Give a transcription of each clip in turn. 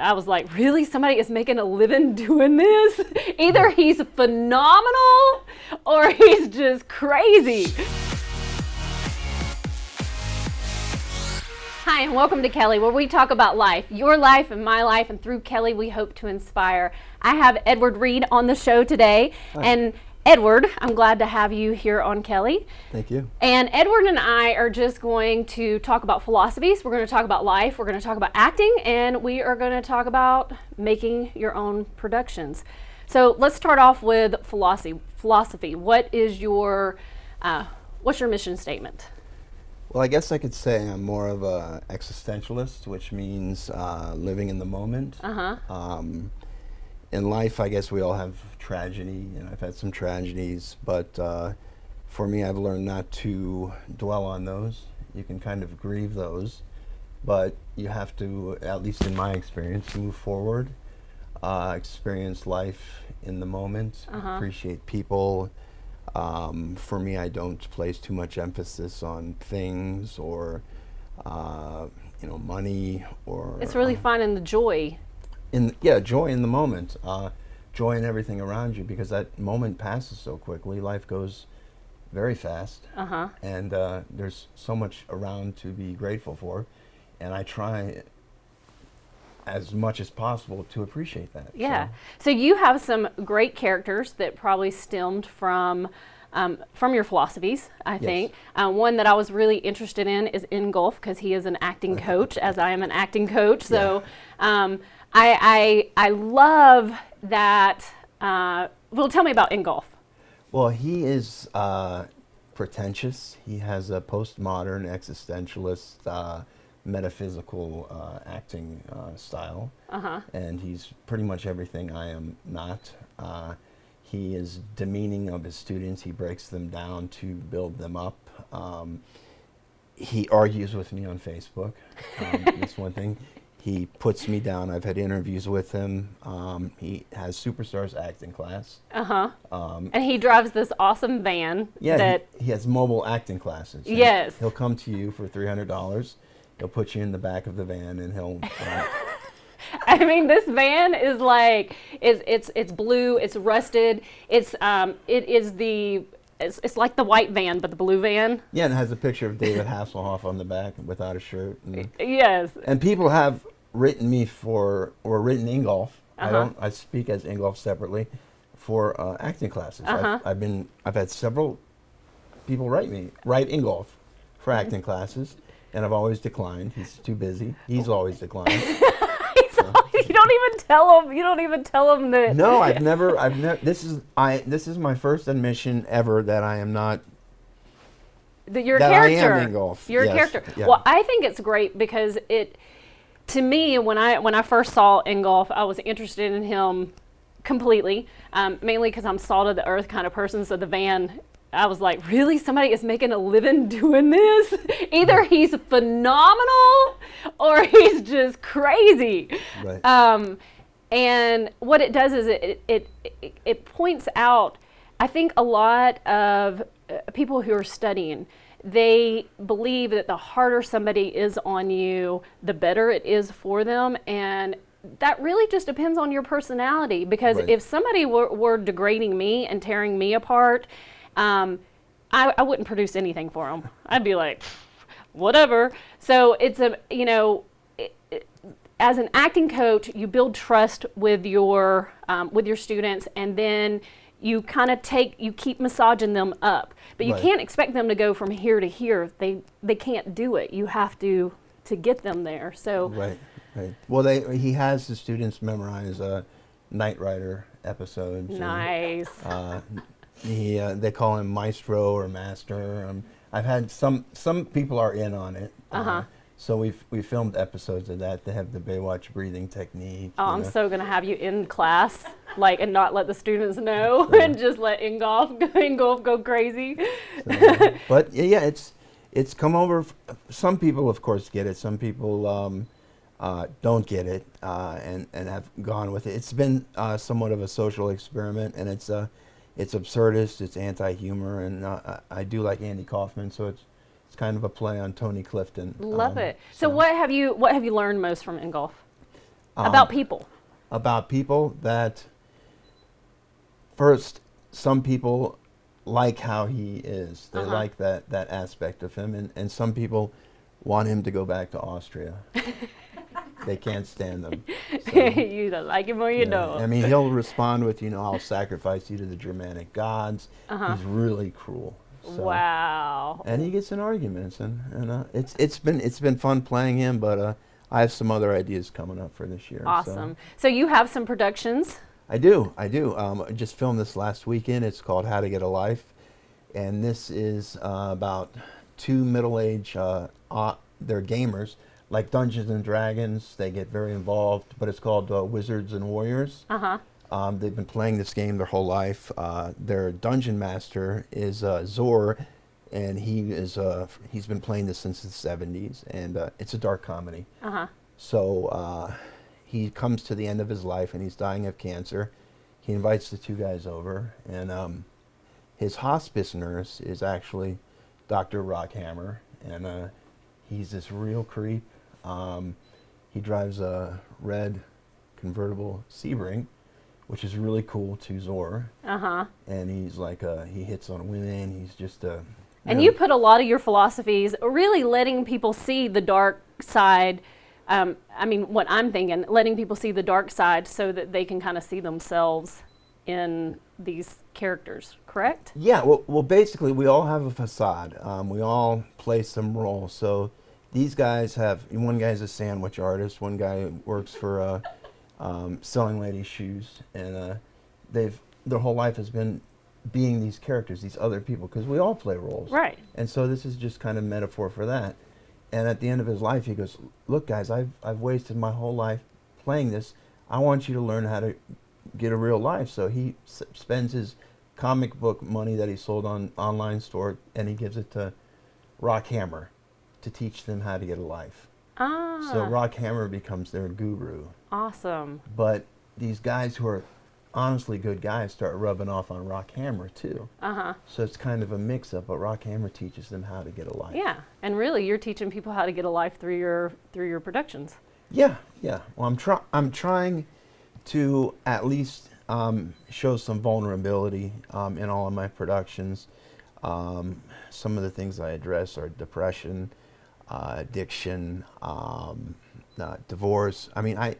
I was like, really? Somebody is making a living doing this? Either he's phenomenal or he's just crazy. Hi, and welcome to Kelly, where we talk about life, your life and my life, and through Kelly, we hope to inspire. I have Edward Reid on the show today. Hi. And Edward, I'm glad to have you here on Kelly. Thank you. And Edward and I are just going to talk about philosophies. We're going to talk about life. We're going to talk about acting, and we are going to talk about making your own productions. So let's start off with philosophy. What is what's your mission statement? Well, I guess I could say I'm more of a existentialist, which means living in the moment. In life, I guess we all have tragedy, and I've had some tragedies, but for me, I've learned not to dwell on those. You can kind of grieve those, but you have to, at least in my experience, move forward, experience life in the moment, appreciate people. For me, I don't place too much emphasis on things or, money or. It's really finding the joy. Joy in the moment, joy in everything around you, because that moment passes so quickly. Life goes very fast, and there's so much around to be grateful for, and I try as much as possible to appreciate that. Yeah. So you have some great characters that probably stemmed from your philosophies, I think. One that I was really interested in is Ingolf, because he is an acting coach, as I am an acting coach. So I love that. Well, tell me about Ingolf. Well, he is pretentious. He has a postmodern existentialist metaphysical acting style, and he's pretty much everything I am not. He is demeaning of his students. He breaks them down to build them up. He argues with me on Facebook. That's one thing. He puts me down. I've had interviews with him. He has Superstars acting class. And he drives this awesome van. Yeah, he has mobile acting classes. Yes. He'll come to you for $300. He'll put you in the back of the van, and he'll. I mean, this van is like it's blue. It's rusted. It's like the white van, but the blue van. Yeah, and it has a picture of David Hasselhoff on the back without a shirt. Yes. And people have written me written Ingolf. I speak as Ingolf separately for acting classes. I've had several people write Ingolf for acting classes. And I've always declined. He's too busy. He's always declined. You don't even tell him that. No, I've never. This is my first admission ever that I am not. Your character. I am Ingolf. You're a character. Yeah. Well, I think it's great because to me, when I first saw Ingolf, I was interested in him completely, mainly because I'm salt of the earth kind of person. So the van. I was like, really? Somebody is making a living doing this? Either he's phenomenal or he's just crazy. Right. And what it does is it points out, I think a lot of people who are studying, they believe that the harder somebody is on you, the better it is for them. And that really just depends on your personality, because if somebody were degrading me and tearing me apart, I wouldn't produce anything for them. I'd be like, whatever. So it's as an acting coach, you build trust with your students, and then you kind of keep massaging them up. But you can't expect them to go from here to here. They can't do it. You have to get them there. So right. Well, he has the students memorize Knight Rider episodes. Nice. They call him maestro or master. I've had some people are in on it. So we filmed episodes of that. They have the Baywatch breathing technique. Oh, I'm so gonna have you in class, and not let the students know, and just let Ingolf go crazy. But yeah, it's come over. Some people, of course, get it. Some people don't get it and have gone with it. It's been somewhat of a social experiment, and it's absurdist, it's anti-humor, and I do like Andy Kaufman, so it's kind of a play on Tony Clifton. Love it. So what have you learned most from Ingolf? About people. About people that, first, some people like how he is. They like that aspect of him, and some people want him to go back to Austria. They can't stand them. So, You either like him or you don't. I mean, he'll respond with, I'll sacrifice you to the Germanic gods. He's really cruel. So, wow. and he gets in arguments, and it's been fun playing him, but I have some other ideas coming up for this year. Awesome. So you have some productions? I do. I just filmed this last weekend. It's called How to Get a Life, and this is about two middle-aged, they're gamers, like Dungeons and Dragons. They get very involved, but it's called Wizards and Warriors. They've been playing this game their whole life. Their dungeon master is Zor, and he's been playing this since the 70s, and it's a dark comedy. So he comes to the end of his life, and he's dying of cancer. He invites the two guys over, and his hospice nurse is actually Dr. Rockhammer, and he's this real creep. He drives a red convertible Sebring, which is really cool to Zor. And he's like, he hits on women. He's just a... And you put a lot of your philosophies, really letting people see the dark side. I mean, what I'm thinking, letting people see the dark side so that they can kind of see themselves in these characters, correct? Yeah, well, basically, we all have a facade. We all play some role. So these guys one guy's a sandwich artist, one guy works for selling ladies' shoes, and their whole life has been being these characters, these other people, because we all play roles. Right. And so this is just kind of metaphor for that. And at the end of his life, he goes, look, guys, I've wasted my whole life playing this. I want you to learn how to get a real life. So he spends his comic book money that he sold on online store, and he gives it to Rockhammer to teach them how to get a life. So Rockhammer becomes their guru. Awesome. But these guys who are honestly good guys start rubbing off on Rockhammer too. So it's kind of a mix-up, but Rockhammer teaches them how to get a life. Yeah, and really, you're teaching people how to get a life through your productions. Yeah. Well, I'm trying to at least show some vulnerability in all of my productions. Some of the things I address are depression, addiction, divorce. I mean,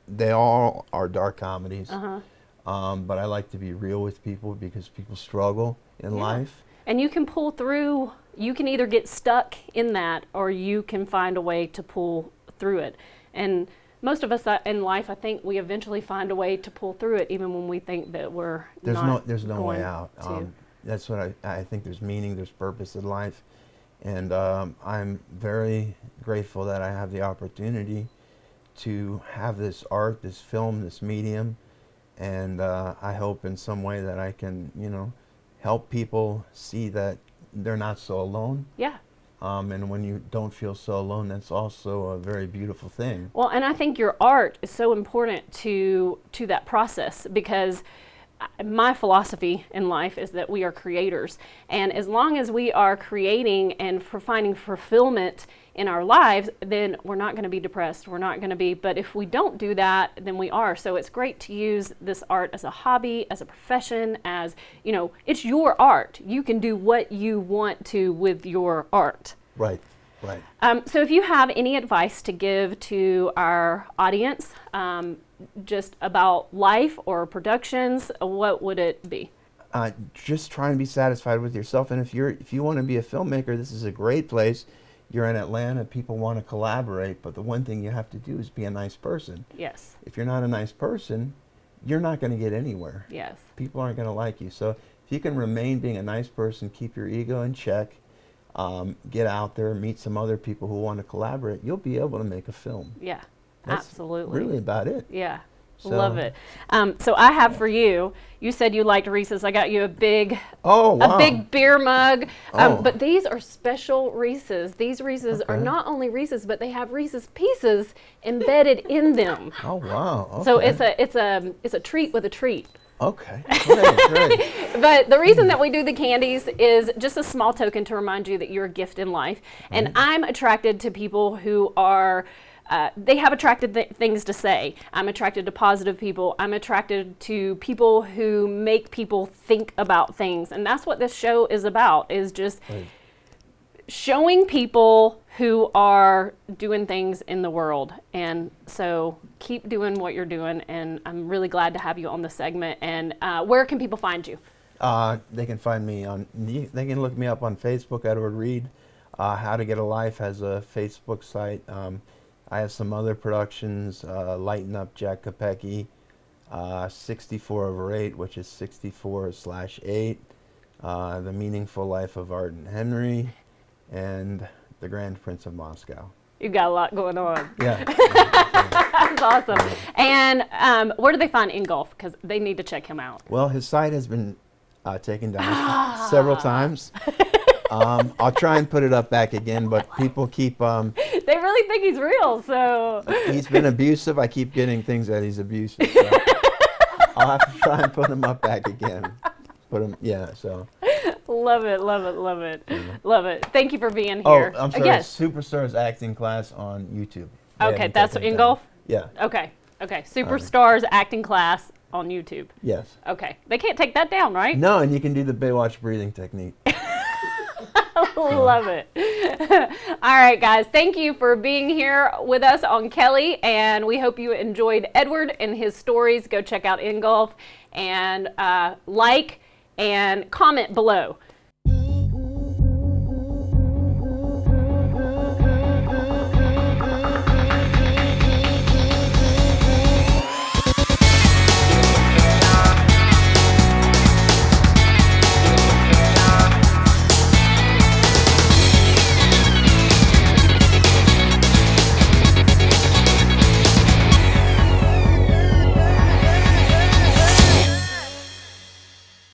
they all are dark comedies. But I like to be real with people because people struggle in life. And you can pull through. You can either get stuck in that, or you can find a way to pull through it. And most of us in life, I think we eventually find a way to pull through it, even when we think that there's no way out. That's what I think. There's meaning, there's purpose in life, and I'm very grateful that I have the opportunity to have this art, this film, this medium, and I hope in some way that I can, help people see that they're not so alone. Yeah. And when you don't feel so alone, that's also a very beautiful thing. Well, and I think your art is so important to that process, because my philosophy in life is that we are creators, and as long as we are creating and finding fulfillment in our lives, then we're not going to be depressed. We're not going to be, but if we don't do that, then we are. So it's great to use this art as a hobby, as a profession, as, it's your art. You can do what you want to with your art. Right. So if you have any advice to give to our audience, just about life or productions, what would it be? Just try and be satisfied with yourself. And if you want to be a filmmaker, this is a great place. You're in Atlanta, people want to collaborate, but the one thing you have to do is be a nice person. Yes. If you're not a nice person, you're not going to get anywhere. Yes. People aren't going to like you. So if you can remain being a nice person, keep your ego in check, get out there, meet some other people who want to collaborate, you'll be able to make a film. Yeah, That's absolutely. really about it. Yeah. So, love it. So I have for you, you said you liked Reese's. I got you a big beer mug. But these are special Reese's. These Reese's are not only Reese's, but they have Reese's Pieces embedded in them. Oh, wow. Okay. So it's a treat with a treat. Okay, great. But the reason that we do the candies is just a small token to remind you that you're a gift in life. And I'm attracted to people who are they have attracted things to say. I'm attracted to positive people. I'm attracted to people who make people think about things. And that's what this show is about, is just showing people who are doing things in the world. And so keep doing what you're doing. And I'm really glad to have you on the segment. And where can people find you? They can find me they can look me up on Facebook, Edward Reid. How to Get a Life has a Facebook site. I have some other productions, Lighten Up Jack Kopecki, 64/8, which is 64/8, The Meaningful Life of Art and Henry, and The Grand Prince of Moscow. You got a lot going on. Yeah. That's awesome. And where do they find Ingolf? Because they need to check him out. Well, his site has been taken down several times. I'll try and put it up back again, but people keep... they really think he's real, so... He's been abusive. I keep getting things that he's abusive. So I'll have to try and put him up back again. So... Love it, love it, love it. Love it. Thank you for being here. Oh, I'm sorry. Yes. Superstars Acting Class on YouTube. Okay, that's Ingolf? Yeah. Okay. Superstars Acting Class on YouTube. Yes. Okay. They can't take that down, right? No, and you can do the Baywatch breathing technique. Love it. All right, guys. Thank you for being here with us on Kelly, and we hope you enjoyed Edward and his stories. Go check out Ingolf and like and comment below.